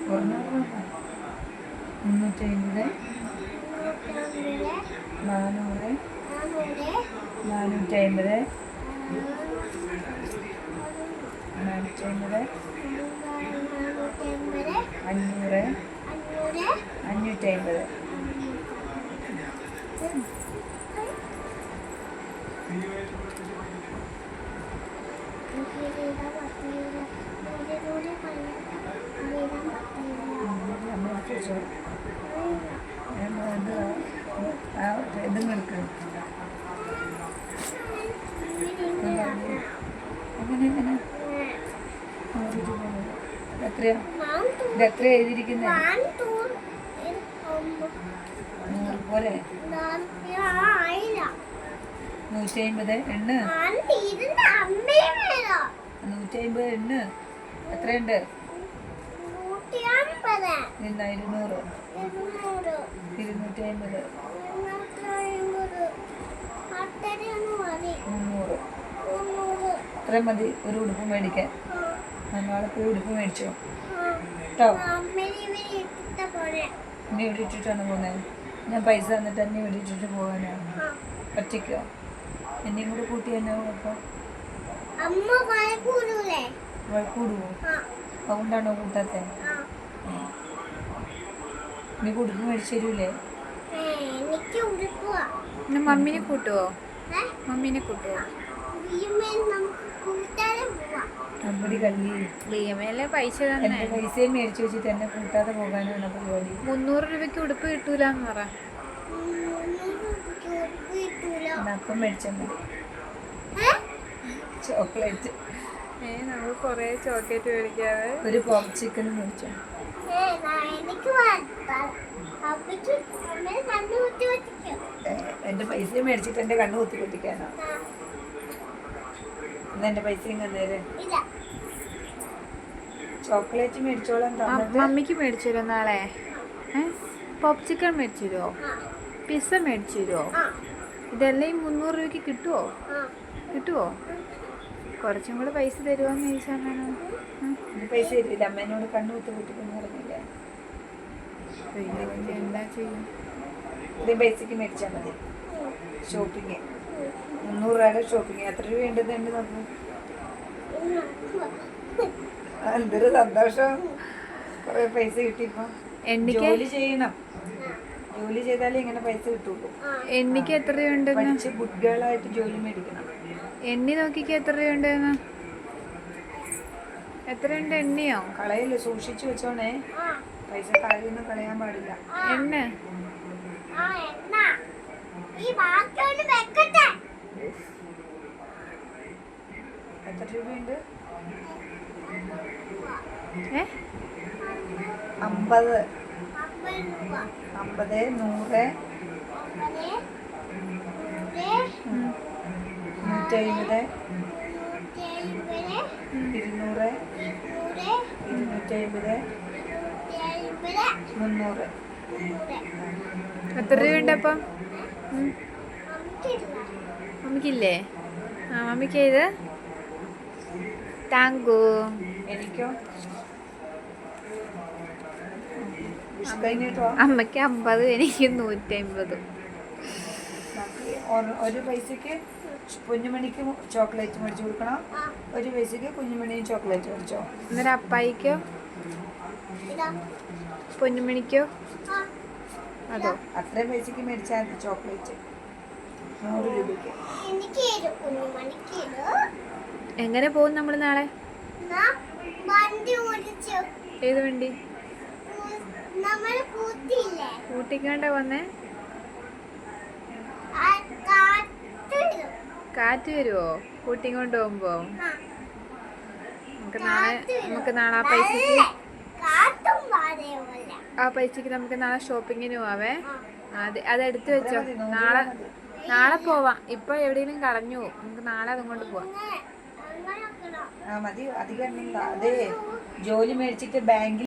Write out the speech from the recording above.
350, 400, 450, 450, 500, 550. ഇതും എടുക്കണം. എങ്ങനെ എത്രയാ എഴുതിയിരിക്കുന്നത്? 100 പോലെ 150 എണ്ണ 150 എണ്ണ എത്രയുണ്ട്? 200, 250, 300. അത്രയും മതി ഒരു ഉടുപ്പ് മേടിക്കാൻ. നാളെ പോയി ഉടുപ്പ് മേടിച്ചോ കേട്ടോ. എന്നെ ഇവിടെ ഇട്ടിട്ടാണ് പോകുന്നത്. ഞാൻ പൈസ തന്നിട്ട് എന്നെ ഇവിടെ ഇട്ടിട്ട് പോകാനാണ്. ഒറ്റയ്ക്കോ? എന്നെയും കൂടെ കൂട്ടി തന്നെ അപ്പോൾ വഴക്കൂടുവോ? അതുകൊണ്ടാണോ കൂട്ടാത്തെ? നീ ഉടുപ്പ് മേടിച്ചു തരൂലേ? മമ്മീനെ കൂട്ടുവോ? മമ്മീനെ കൂട്ടുവോ? പൈസ പൈസയും മേടിച്ചു വെച്ചിട്ട് എന്നെ കൂട്ടാതെ പോകാനാണ് പരിപാടി. 300 രൂപയ്ക്ക് ഉടുപ്പ് കിട്ടൂലെന്ന് പറ. അപ്പം മേടിച്ചാൽ മതി ചോക്ലേറ്റ്. നമ്മൾ കൊറേ ചോക്ലേറ്റ് മേടിക്കാതെ ഒരു പോപ്പ് ചിക്കനും മേടിച്ചോ. എന്റെ പൈസയും മേടിച്ചിട്ട് എന്റെ കണ്ണ് കുത്തി പൊട്ടിക്കാനോ? എന്നാ എന്റെ പൈസയും കന്നേരെ. ചോക്ലേറ്റ് മേടിച്ചോളാം. മമ്മിക്ക് മേടിച്ചു തരുമോ നാളെ? പോപ്പ് ചിക്കൻ മേടിച്ചു തരുമോ? പിസ്സ മേടിച്ചു തരുമോ? ഇതെല്ലാം 300 രൂപയ്ക്ക് കിട്ടുമോ? കുറച്ചും കൂടെ പൈസ തരുമോന്ന് ചോദിച്ചാൽ പൈസ തരില്ല. അമ്മേനോട് കണ്ണു കുത്തി പൊട്ടിക്കുന്നു പറഞ്ഞില്ല. എന്താ ചെയ്യും? ഇത്രയും പൈസക്ക് മേടിച്ചാൽ മതി. ഷോപ്പിങ് 300 രൂപയുടെ ഷോപ്പിങ്. എത്ര രൂപ ഉണ്ടെന്നുണ്ട് നോക്കൂ. എന്തൊരു സന്തോഷം. കുറെ പൈസ കിട്ടിയപ്പോ. ജോലി ചെയ്യണം. ജോലി ചെയ്താലേ ഇങ്ങനെ പൈസ കിട്ടുള്ളൂ. എനിക്ക് എത്ര രൂപ? പഠിച്ച് ഗുഡ് ഗേളായിട്ട് ജോലി മേടിക്കണം. എണ്ണി നോക്കിക്ക് എത്ര രൂപ? എത്രയുണ്ട് എണ്ണിയോ? കളയല്ലേ, സൂക്ഷിച്ചു വെച്ചോണേ. പൈസ താഴെയൊന്നും കളയാൻ പാടില്ല. എണ്ണ എത്ര രൂപയുണ്ട്? 50, 50, 100, 150, 200, 250, 300. എത്ര രൂപയുണ്ട് അപ്പം? മമ്മിക്കില്ലേ? മമ്മിക്ക് ഇത് താങ്കു. എനിക്കോ? അമ്മയ്ക്ക് 50, എനിക്ക് 150. ഒരു പൈസക്ക് കുഞ്ഞുമണിക്ക് ചോക്ലേറ്റ് മേടിച്ചു കൊടുക്കണം. ഒരു പൈസക്ക് കുഞ്ഞുമണിയും ചോക്ലേറ്റ് മേടിച്ചോ. എന്നിട്ട് അപ്പായിക്കോ പൊന്നുമണിക്കോ? അതോ അത്രയും പൈസക്ക് മേടിച്ചാൽ മതി ചോക്ലേറ്റ്. 100 രൂപയ്ക്ക്. എങ്ങനെ പോകും നമ്മൾ നാളെ? ഏത് വണ്ടി? ഊട്ടിക്കാണ്ട വന്നേ? കാറ്റ് വരുവോ ഊട്ടി കൊണ്ട് പോകുമ്പോ? നമുക്ക് നാളെ ആ പൈസക്ക് നമുക്ക് നാളെ ഷോപ്പിങ്ങിന് പോവാവേ. അതെടുത്ത് വെച്ചോ. നാളെ പോവാം. ഇപ്പൊ എവിടെയെങ്കിലും കളഞ്ഞു. നമുക്ക് നാളെ അതും കൊണ്ട് പോവാം. മതി. അധികം അതെ ജോലി മേടിച്ചിട്ട് ബാങ്കിൽ